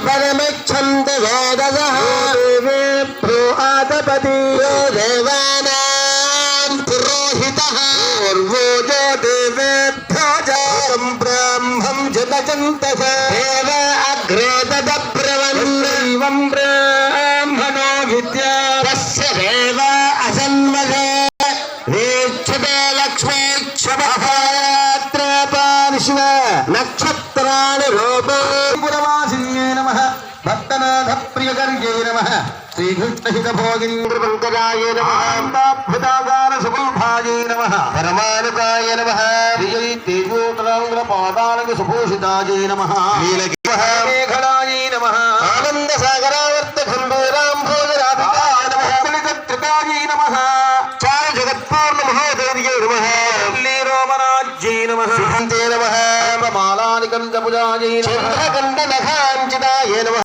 परमच्छन्द वेदसः pro आतपति देवानां पुरोहितः पूर्वो जो देवेभ्यो जातं ब्रह्मं जगजन्तः देव अग्रे तदब्रवन्नैवं ब्राह्मणो विद्या तस्य देव असन्महे वीक्षते लक्ष्मीक्षमहात्रपार्श्व नक्षत्राणि रूपे नमः भक्तनाथ प्रियकर्ये नमः श्रीकृष्णहितभोगिन्द्रपङ्कजाय नमः सुकुल्भाये नमः परमानुकाय नमः विजयी तेजोतराङ्गपादानक सुभूषिताय नमः मेघलाय नमः आनन्दसागरावर्त खण्डोराम्भोजराधिकाय नमः कुलितत्रिकाय नमः चार जगत्पूर्ण महोदर्ये नमः रोमराज्ये नमः नमः मालानिकन्दपुजाय नमः चन्द्रकण्डनखाञ्चिताय नमः